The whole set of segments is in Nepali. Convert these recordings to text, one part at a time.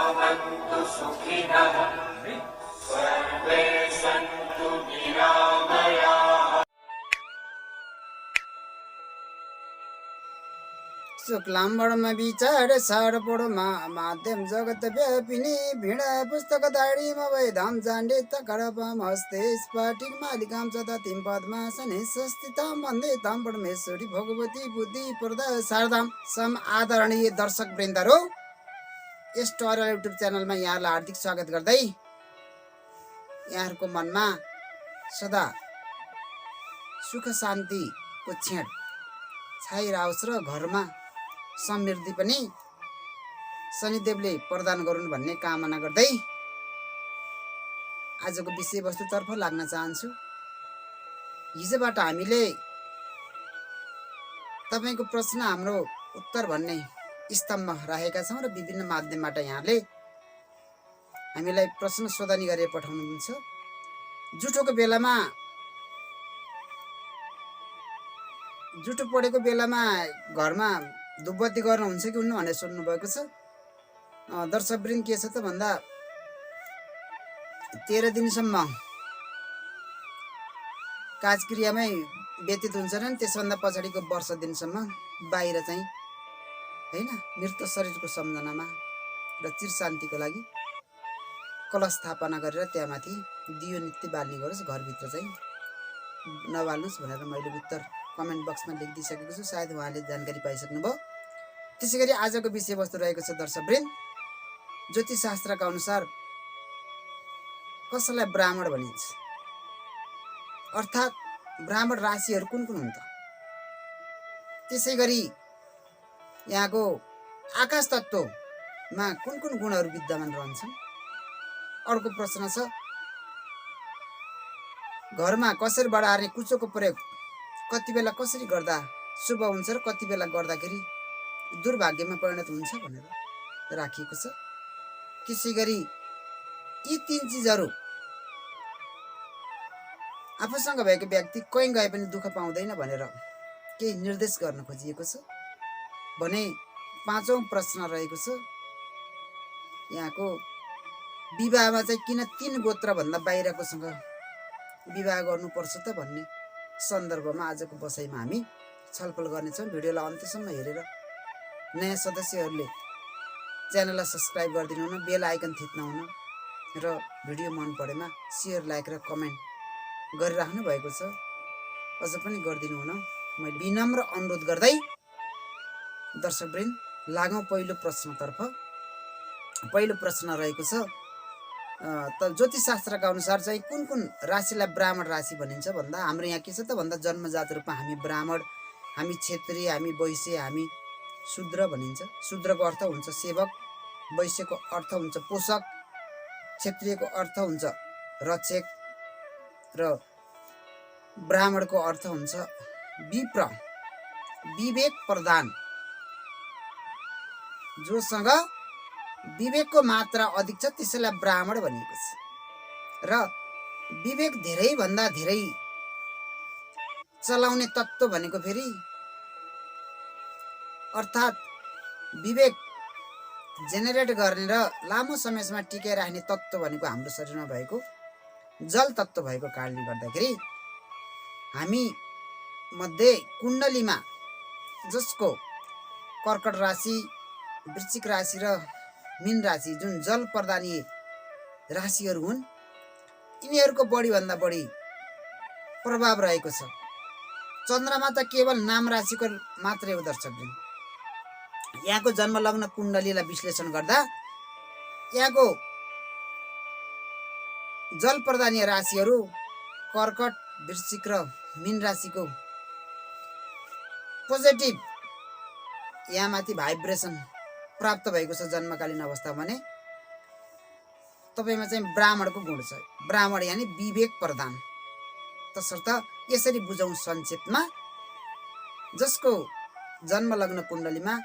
भवन्तु सुखिनः सर्वे सन्तु निरामयाः। शुक्लाम्बरमा विचार सारपडमा माध्यम जगत व्यापिनी भिडा पुस्तक दाडीमा वैधाम जाण्डे तकरपम हस्ते स्फटिक मालिकाम सदा तिम पद्मासने संस्थिताम वन्दे ताम परमेश्वरी भगवती बुद्धि प्रदा शारदाम। सम आदरणीय दर्शक वृन्दहरू, यस ट्युटोरियल युट्युब च्यानलमा यहाँलाई हार्दिक स्वागत गर्दै यहाँहरूको मनमा सदा सुख शान्तिको छेड छाइरहोस् र घरमा समृद्धि पनि शनिदेवले प्रदान गरून् भन्ने कामना गर्दै आजको विषयवस्तुतर्फ लाग्न चाहन्छु। हिजोबाट हामीले तपाईको प्रश्न हाम्रो उत्तर भन्ने स्तम्भमा राखेका छौँ र विभिन्न माध्यमबाट यहाँले हामीलाई प्रश्न सोधनी गरेर पठाउनुहुन्छ। जुठो पढेको बेलामा घरमा धुपबत्ती गर्नुहुन्छ कि हुन्न भनेर सोध्नु भएको छ। दर्शकवृन्द के छ त भन्दा 13 दिनसम्म काजक्रियामै व्यतीत हुन्छन्। त्यसभन्दा पछाडिको वर्ष दिनसम्म बाहिर चाहिँ हैन मृत शरीरको सम्झनामा र चिर शान्तिको लागि कलश स्थापना गरेर त्यहाँमाथि दियो नित्य बाल्ने गरोस्, घरभित्र चाहिँ नबाल्नुहोस् भनेर मैले उत्तर कमेन्ट बक्समा लेखिदिइसकेको छु। सायद उहाँले जानकारी पाइसक्नुभयो। त्यसैगरी आजको विषयवस्तु रहेको छ दर्शकवृन्द, ज्योतिष शास्त्रका अनुसार कसैलाई ब्राह्मण भनिन्छ, अर्थात् ब्राह्मण राशिहरू कुन कुन हुन् त? त्यसैगरी यहाँको आकाश तत्त्वमा कुन कुन गुणहरू विद्यमान रहन्छन्? अर्को प्रश्न छ, घरमा कसरी बढार्ने कुचोको प्रयोग कति बेला कसरी गर्दा शुभ हुन्छ र कति बेला गर्दाखेरि दुर्भाग्यमा परिणत हुन्छ भनेर राखिएको छ। त्यसैगरी यी 3 चिजहरू आफूसँग भएको व्यक्ति कहीँ गए पनि दुःख पाउँदैन भनेर केही निर्देश गर्न खोजिएको छ भने 5औं प्रश्न रहेको छ, यहाँको विवाहमा चाहिँ किन 3 गोत्र भन्दा बाहिरकोसँग विवाह गर्नुपर्छ त भन्ने सन्दर्भमा आजको बसाइमा हामी छलफल गर्नेछौँ। भिडियोलाई अन्त्यसम्म हेरेर नयाँ सदस्यहरूले च्यानललाई सब्सक्राइब गरिदिनु हुन, बेल आइकन थिच्न हुन र भिडियो मन परेमा सेयर, लाइक र कमेन्ट गरिराख्नु भएको छ, अझ पनि गरिदिनु हुन मैले विनम्र अनुरोध गर्दै दर्शकवृन्द लागौँ पहिलो प्रश्नतर्फ। पहिलो प्रश्न रहेको छ, त ज्योतिष शास्त्रका अनुसार चाहिँ कुन कुन राशिलाई ब्राह्मण राशि भनिन्छ भन्दा हाम्रो यहाँ के छ त भन्दा जन्मजात रूपमा हामी ब्राह्मण, हामी क्षेत्रीय, हामी वैश्य, हामी शूद्र भनिन्छ। शूद्रको अर्थ हुन्छ सेवक, वैश्यको अर्थ हुन्छ पोषक, क्षेत्रीयको अर्थ हुन्छ रक्षक र ब्राह्मणको अर्थ हुन्छ विप्र, विवेक प्रदान। जोसँग विवेकको मात्रा अधिक छ त्यसैलाई ब्राह्मण भनिएको छ। र विवेक धेरै भन्दा धेरै चलाउने तत्त्व भनेको फेरि अर्थात् विवेक जेनेरेट गर्ने र लामो समयसम्म टिकाइराख्ने तत्त्व भनेको हाम्रो शरीरमा भएको जल तत्त्व भएको कारणले गर्दाखेरि हामी मध्ये कुण्डलीमा जसको कर्कट राशि, वृश्चिक राशि र मीन राशि जुन जल प्रदानीय राशिहरू हुन्, यिनीहरूको बढीभन्दा बढी प्रभाव रहेको छ। चन्द्रमा त केवल नाम राशिको मात्रै हो दर्शकवृन्द। यहाँको जन्म लग्न कुण्डलीलाई विश्लेषण गर्दा यहाँको जल प्रदानीय राशिहरू कर्कट, वृश्चिक र मीन राशिको पोजिटिभ यहाँमाथि भाइब्रेसन प्राप्त भएको छ जन्मकालीन अवस्था भने तपाईमा चाहिँ ब्राह्मणको गुण छ। ब्राह्मण यानी विवेक प्रदान। तसर्थ यसरी बुझौं संक्षेपमा, जसको जन्म लग्न कुण्डलीमा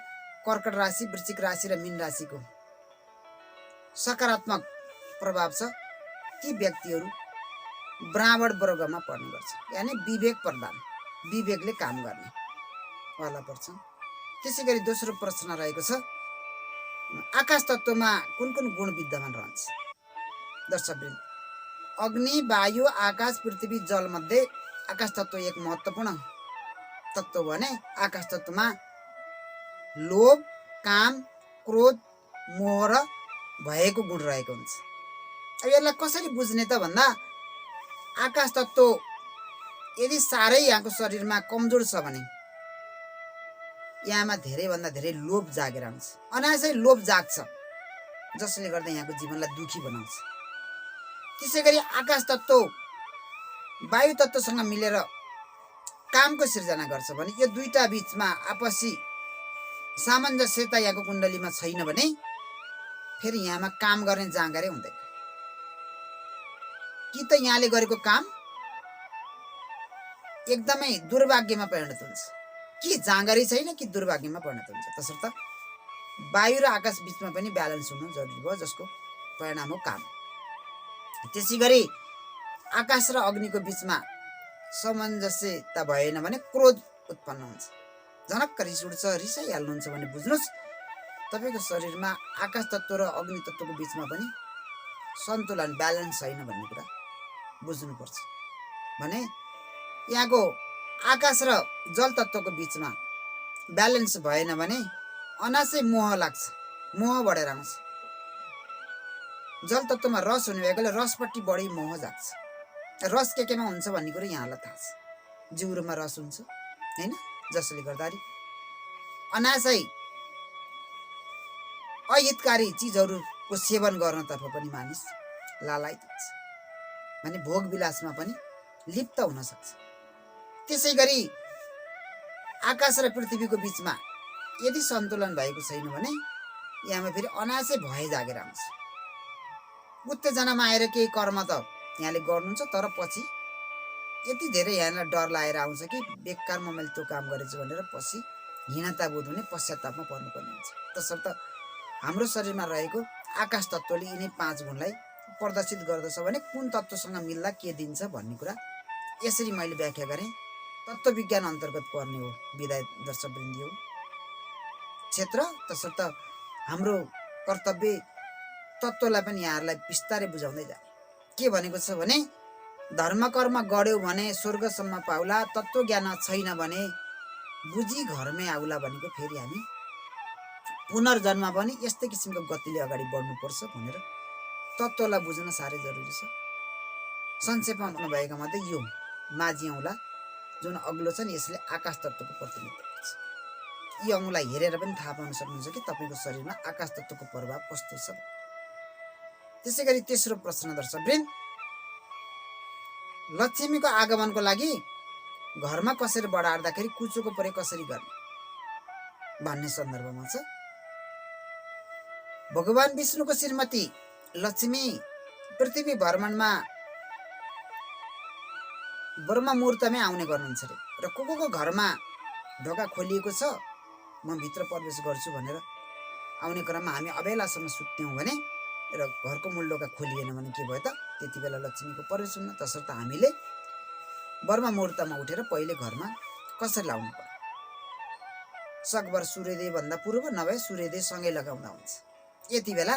कर्कट राशि, वृश्चिक राशि र मीन राशिको सकारात्मक प्रभाव छ, ती व्यक्तिहरू ब्राह्मण वर्गमा पर्ने गर्छ। यानी विवेक प्रदान, विवेकले काम गर्ने वाला पर्छ। त्यसैगरी दोस्रो प्रश्न रहेको छ, आकाश तत्त्वमा कुन कुन गुण विद्यमान रहन्छ? दर्शकवृन्द, अग्नि, वायु, आकाश, पृथ्वी, जल मध्ये आकाश तत्त्व एक महत्त्वपूर्ण तत्त्व भने आकाश तत्त्वमा लोभ, काम, क्रोध, मोह र भएको गुण रहेको हुन्छ। अब यसलाई कसरी बुझ्ने त भन्दा आकाश तत्त्व यदि साह्रै यहाँको शरीरमा कमजोर छ भने यहाँमा धेरैभन्दा धेरै लोभ जागेर आउँछ, अनायासै लोभ जाग्छ, जसले गर्दा यहाँको जीवनलाई दुखी बनाउँछ। त्यसै गरी आकाश तत्त्व वायु तत्त्वसँग मिलेर कामको सिर्जना गर्छ भने यो दुईटा बीचमा आपसी सामञ्जस्यता यहाँको कुण्डलीमा छैन भने फेरि यहाँमा काम गर्ने जाँगरै हुँदैन। कि त यहाँले गरेको काम एकदमै दुर्भाग्यमा परिणत हुन्छ, कि जाँगरै छैन कि दुर्भाग्यमा परिणत हुन्छ। तसर्थ वायु र आकाश बीचमा पनि ब्यालेन्स हुनु जरुरी भयो, जसको परिणाम हो काम। त्यसै गरी आकाश र अग्निको बीचमा सामञ्जस्यता भएन भने क्रोध उत्पन्न हुन्छ। झनक्क रिस उठ्छ, रिसाइहाल्नुहुन्छ भने बुझ्नुहोस् तपाईँको शरीरमा आकाश तत्त्व र अग्नि तत्त्वको बीचमा पनि सन्तुलन ब्यालेन्स छैन भन्ने कुरा बुझ्नुपर्छ। भने यहाँको आकाश र जल तत्त्वको बीचमा ब्यालेन्स भएन भने अनासै मोह लाग्छ, मोह बढेर आउँछ। जल तत्त्वमा रस हुने भएकोले रसपट्टि बढी मोह जाग्छ। रस केमा हुन्छ भन्ने कुरो यहाँलाई थाहा छ, जिउरोमा रस हुन्छ होइन, जसले गर्दाखेरि अनासै अहितकारी चिजहरूको सेवन गर्नतर्फ पनि मानिस लालायत हुन्छ, भने भोग विलासमा पनि लिप्त हुन सक्छ। त्यसै गरी आकाश र पृथ्वीको बीचमा यदि सन्तुलन भएको छैन भने यहाँमा फेरि अनासै भय जागेर आउँछ। उत्तेजनामा आएर केही कर्म त यहाँले गर्नुहुन्छ, तर पछि यति धेरै यहाँलाई डर लागेर आउँछ कि बेकारमा मैले त्यो काम गरेछु भनेर पछि हीनता बोध हुने, पश्चातापमा पर्नुपर्ने हुन्छ। तसर्थ हाम्रो शरीरमा रहेको आकाश तत्त्वले यिनै 5 गुणलाई प्रदर्शित गर्दछ भने कुन तत्त्वसँग मिल्दा के दिन्छ भन्ने कुरा यसरी मैले व्याख्या गरेँ। तत्त्वविज्ञान अन्तर्गत पर्ने हो विधाय दर्शकवृन्द हो क्षेत्र। तसर्थ हाम्रो कर्तव्य तत्त्वलाई पनि यहाँहरूलाई बिस्तारै बुझाउँदै जाने। के भनेको छ भने धर्म कर्म गऱ्यौ भने स्वर्गसम्म पाउला, तत्त्व ज्ञान छैन भने बुझी घरमै आउला भनेको फेरि हामी पुनर्जन्म पनि यस्तै किसिमको गतिले अगाडि बढ्नुपर्छ भनेर तत्त्वलाई बुझ्न साह्रै जरुरी छ। संक्षेपमा नभएका मध्ये यो माझी औँला जुन अग्लो छ नि, यसले आकाश तत्त्वको प्रतिनिधित्व गर्छ। यी औँलाई हेरेर पनि थाहा पाउन सक्नुहुन्छ कि तपाईँको शरीरमा आकाश तत्त्वको प्रभाव कस्तो छ। त्यसै गरी तेस्रो प्रश्न दर्शकवृन्द, लक्ष्मीको आगमनको लागि घरमा कसरी बढार्दाखेरि कुचोको प्रयोग कसरी गर्ने भन्ने सन्दर्भमा छ। भगवान विष्णुको श्रीमती लक्ष्मी पृथ्वी भ्रमणमा ब्रह्म मुहुर्तमै आउने गर्नुहुन्छ अरे, र को घरमा ढोका खोलिएको छ म भित्र प्रवेश गर्छु भनेर आउने क्रममा हामी अबेलासम्म सुत्यौँ भने र घरको मूल ढोका खोलिएन भने के भयो त, त्यति बेला लक्ष्मीको प्रवेश हुन्न। तसर्थ हामीले ब्रह्म मुहुर्तमा उठेर पहिले घरमा कसरी लाउनु पर्यो, सकभर सूर्योदयभन्दा पूर्व नभए सूर्योदय सँगै लगाउँदा हुन्छ। यति बेला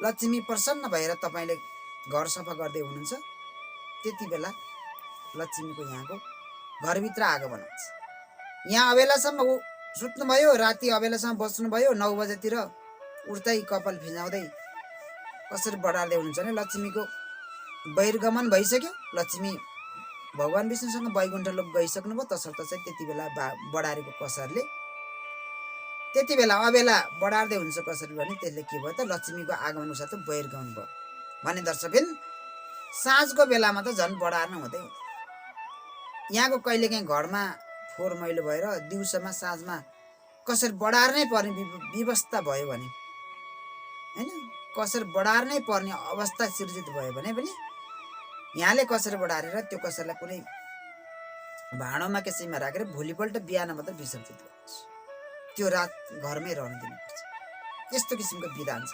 लक्ष्मी प्रसन्न भएर तपाईँले घर सफा गर्दै हुनुहुन्छ, त्यति बेला लक्ष्मीको यहाँको घरभित्र आगमन हुन्छ। यहाँ अबेलासम्म सुत्नुभयो, राति अबेलासम्म बस्नुभयो, 9 बजेतिर उठ्दै कपाल फिजाउँदै कसरी बढार्दै हुनुहुन्छ भने लक्ष्मीको बहिर्गमन भइसक्यो, लक्ष्मी भगवान विष्णुसँग वैकुण्ठ लोक गइसक्नुभयो। तसर्थ चाहिँ त्यति बेला बढारेको कसरले त्यति बेला अबेला बढार्दै हुन्छ कसरी भने त्यसले के भयो त, लक्ष्मीको आगमनको साथ बहिर्गमन भयो भने दर्शकबिन साँझको बेलामा त झन् बढार्न हुँदै हुँदैन। यहाँको कहिलेकाहीँ घरमा फोहोर मैलो भएर दिउँसोमा साँझमा कसरी बढार्नै पर्ने व्यवस्था भयो भने होइन, कसरी बढार्नै पर्ने अवस्था सिर्जित भयो भने पनि यहाँले कसरी बढारेर त्यो कसरलाई कुनै भाँडोमा कसैमा राखेर भोलिपल्ट बिहान मात्र विसर्जित गर्नुहोस्, त्यो रात घरमै रहन दिनुपर्छ। यस्तो किसिमको विधान छ।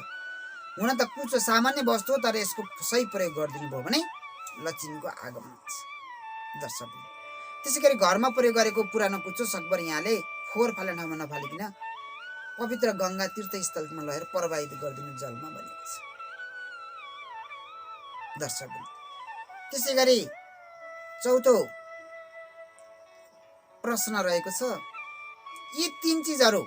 हुन त कुचो सामान्य वस्तु हो, तर यसको सही प्रयोग गरिदिनु भयो भने लक्ष्मीको आगमन हुन्छ दर्शक। त्यसै गरी घरमा प्रयोग गरेको पुरानो कुचो सकभर यहाँले फोहोर फाल्ने ठाउँमा नफालिकन पवित्र गङ्गा तीर्थस्थलमा लगेर प्रवाहित गरिदिनु जलमा भनेको छ दर्शकवृन्द। त्यसै गरी चौथो प्रश्न रहेको छ, यी 3 चिजहरू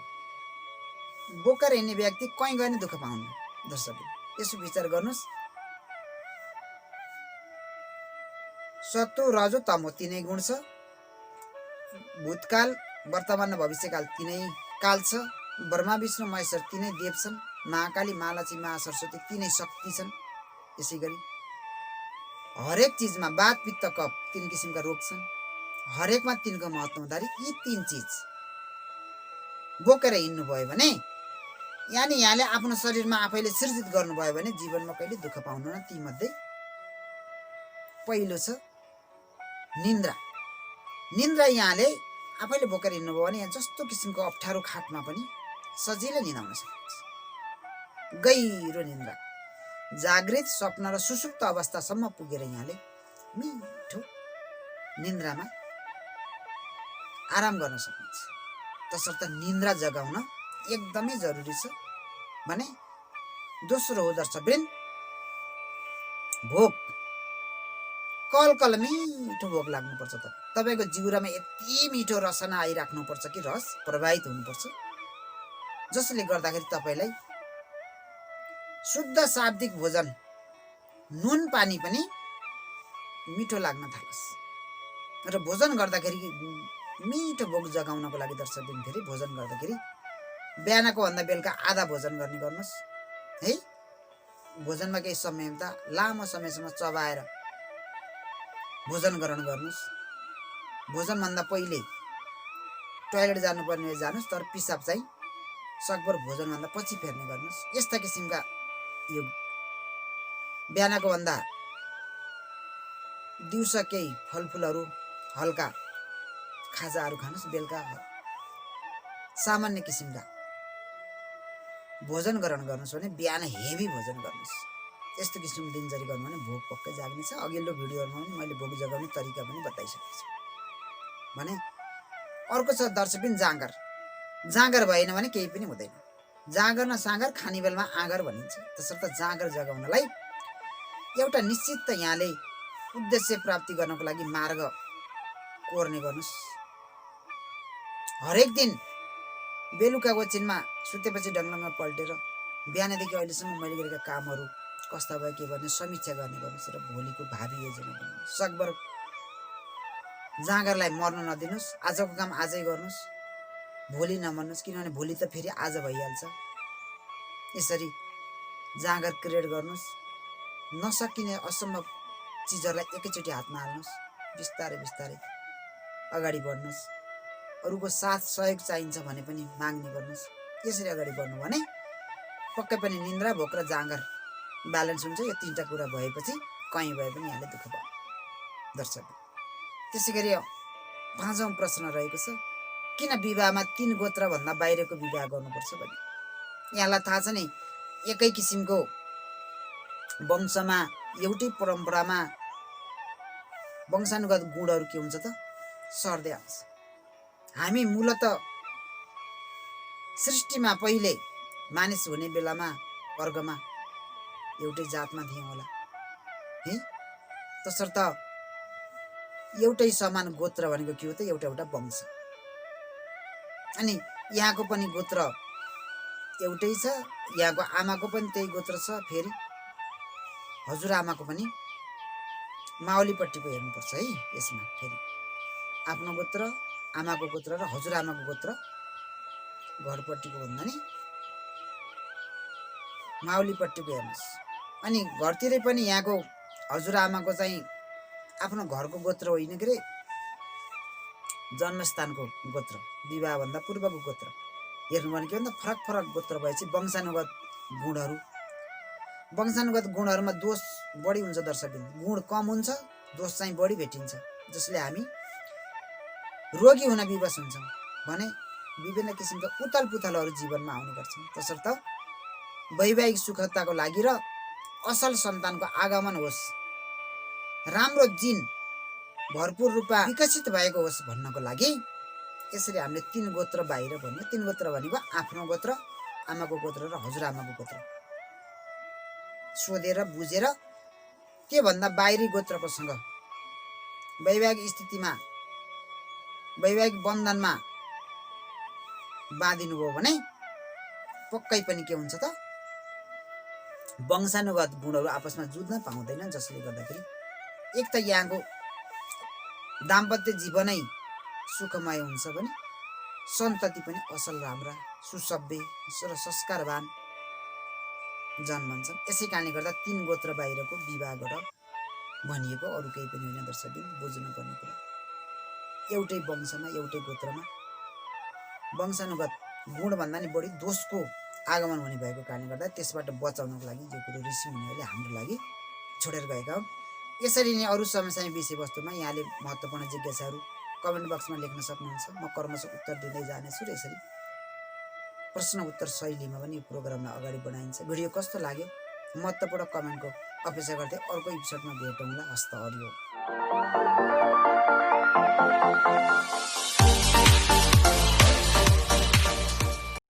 बोकेर हिँड्ने व्यक्ति कहीँ गए नि दुःख पाउनु। दर्शकवृन्द यसो विचार गर्नुहोस्। सत्व रजो तमो 3 गुण छ। भूतकाल वर्तमान र भविष्यकाल 3 काल छ। ब्रह्मा विष्णु महेश्वर 3 देव छन्। महाकाली महालक्ष्मी महासरस्वती 3 शक्ति छन्। यसै गरी हरेक चिजमा वात पित्त कफ 3 किसिमका रोग छन्। हरेकमा 3को महत्त्व हुँदाखेरि यी 3 चिज बोकेर हिँड्नु भयो भने, यानि यहाँले आफ्नो शरीरमा आफैले सृजित गर्नुभयो भने जीवनमा कहिले दुःख पाउनुहुन्न। ती मध्ये पहिलो छ निन्द्रा। निन्द्रा यहाँले आफैले बोकेर हिँड्नुभयो भने यहाँ जस्तो किसिमको अप्ठ्यारो खाटमा पनि सजिलै निदाउन सक्नुहुन्छ। गहिरो निन्द्रा, जागृत स्वप्न र सुसुप्त अवस्थासम्म पुगेर यहाँले मिठो निन्द्रामा आराम गर्न सक्नुहुन्छ। तसर्थ निन्द्रा जगाउन एकदमै जरुरी छ भने। दोस्रो हो दर्शकवृन्द भोक। कल मिठो भोक लाग्नुपर्छ। तपाईँको जिउरामा यति मिठो रसना आइराख्नुपर्छ कि रस प्रवाहित हुनुपर्छ, जसले गर्दाखेरि तपाईँलाई शुद्ध शाब्दिक भोजन नुन पानी पनि मिठो लाग्न थालोस्। र भोजन गर्दाखेरि मिठो भोक जगाउनको लागि दर्शकवृन्द फेरि भोजन गर्दाखेरि बिहानको भन्दा बेलुका आधा भोजन गर्नुहोस् है। भोजनमा केही समय लामो समयसम्म चबाएर भोजन ग्रहण गर्नुहोस्। भोजनभन्दा पहिले टोयलेट जानुपर्ने जानुहोस्, तर पिसाब चाहिँ सकभर भोजनभन्दा पछि फेर्ने गर्नुहोस्। यस्ता किसिमका यो बिहानको भन्दा दिउँसो केही फलफुलहरू हल्का खाजाहरू खानुहोस्। बेलुका सामान्य किसिमका भोजन ग्रहण गर्नुहोस् भने बिहान हेभी भोजन गर्नुहोस्। यस्तो किसिमको दिनचर्या गर्नु भने भोक पक्कै जाग्ने छ। अघिल्लो भिडियोहरूमा पनि मैले भोक जगाउने तरिका पनि बताइसकेको छु भने। अर्को छ दर्शकवृन्द जाँगर। जाँगर भएन भने केही पनि हुँदैन। जाँगर न साँगर खाने बेलामा आँगर भनिन्छ। तसर्थ जाँगर जगाउनलाई एउटा निश्चित यहाँले उद्देश्य प्राप्ति गर्नको लागि मार्ग कोर्ने गर्नुहोस्। हरेक दिन बेलुका ओछिनमा सुतेपछि डङलङ्ग पल्टेर बिहानदेखि अहिलेसम्म मैले गरेका कामहरू कस्ता भयो के भन्ने समीक्षा गर्ने गर्नुहोस् र भोलिको भावी योजना बनाउनुहोस्। सकभर जाँगरलाई मर्न नदिनुहोस्। आजको काम आजै गर्नुहोस्, भोलि नमर्नुहोस्, किनभने भोलि त फेरि आज भइहाल्छ। यसरी जाँगर क्रिएट गर्नुहोस्। नसकिने असम्भव चिजहरूलाई एकैचोटि हातमा हाल्नुहोस्। बिस्तारै बिस्तारै अगाडि बढ्नुहोस्। अरूको साथ सहयोग चाहिन्छ भने पनि माग्ने गर्नुहोस्। यसरी अगाडि बढ्नु भने पक्कै पनि निन्द्रा भोक र जाँगर ब्यालेन्स हुन्छ। यो 3टा कुरा भएपछि कहीँ भए पनि यहाँले दुःख पाउनु दर्शक। त्यसै गरी 5औं प्रश्न रहेको छ, किन विवाहमा 3 गोत्रभन्दा बाहिरको विवाह गर्नुपर्छ भने। यहाँलाई थाहा छ नि, एकै किसिमको वंशमा एउटै परम्परामा वंशानुगत गुणहरू के हुन्छ त सर्दै आउँछ। हामी मूलत सृष्टिमा पहिले मानिस हुने बेलामा वर्गमा एउटै जातमा थियौँ होला है। तसर्थ एउटै समान गोत्र भनेको के हो त, एउटा एउटा वंश। अनि यहाँको पनि गोत्र एउटै छ, यहाँको आमाको पनि त्यही गोत्र छ। फेरि हजुरआमाको पनि माओलीपट्टिको हेर्नुपर्छ है। यसमा फेरि आफ्नो गोत्र, आमाको गोत्र र हजुरआमाको गोत्र घरपट्टिको भन्दा नि माओलीपट्टिको हेर्नुहोस्। अनि घरतिरै पनि यहाँको हजुरआमाको चाहिँ आफ्नो घरको गोत्र होइन के अरे, जन्मस्थानको गोत्र, विवाहभन्दा पूर्वको गोत्र हेर्नु भने के भन्दा फरक फरक गोत्र भएपछि वंशानुगत गुणहरू, वंशानुगत गुणहरूमा दोष बढी हुन्छ दर्शक। गुण कम हुन्छ, दोष चाहिँ बढी भेटिन्छ, जसले हामी रोगी हुन विवश हुन्छौँ भने विभिन्न किसिमका उथल पुथलहरू जीवनमा आउने गर्छन्। तसर्थ वैवाहिक सुखताको लागि र असल सन्तानको आगमन होस्, राम्रो जिन भरपूर रूपमा विकसित भएको होस् भन्नको लागि यसरी हामीले 3 गोत्र बाहिर भन्यो। 3 गोत्र भनेको आफ्नो गोत्र, आमाको गोत्र र हजुरआमाको गोत्र सोधेर बुझेर त्योभन्दा बाहिरी गोत्र प्रसङ्ग वैवाहिक स्थितिमा वैवाहिक बन्धनमा बाँधिनु भयो भने पक्कै पनि के हुन्छ त वंशानुगत गुणहरू आपसमा जुझ्न पाउँदैन, जसले गर्दाखेरि एक त यहाँको दाम्पत्य जीवनै सुखमय हुन्छ भने सन्तति पनि असल राम्रा सुसभ्य र संस्कारवान जन्मन्छन्। यसै कारणले गर्दा 3 गोत्र बाहिरको विवाह गर भनिएको अरू केही पनि होइन दर्शकबिन, बुझ्नुपर्ने कुरा। एउटै वंशमा एउटै गोत्रमा वंशानुगत गुणभन्दा नि बढी दोषको आगमन हुने भएको कारणले गर्दा त्यसबाट बचाउनको लागि यो कुरो ऋषिमुनिहरूले हाम्रो लागि छोडेर गएका हुन्। यसरी नै अरू समस्या विषयवस्तुमा यहाँले महत्त्वपूर्ण जिज्ञासाहरू कमेन्ट बक्समा लेख्न सक्नुहुन्छ। म क्रमशः उत्तर दिँदै जानेछु र यसरी प्रश्न उत्तर शैलीमा पनि यो प्रोग्रामलाई अगाडि बढाइन्छ। भिडियो कस्तो लाग्यो महत्त्वपूर्ण कमेन्टको अपेक्षा गर्दै अर्को एपिसोडमा भेटौँला। हस्त हरिओम।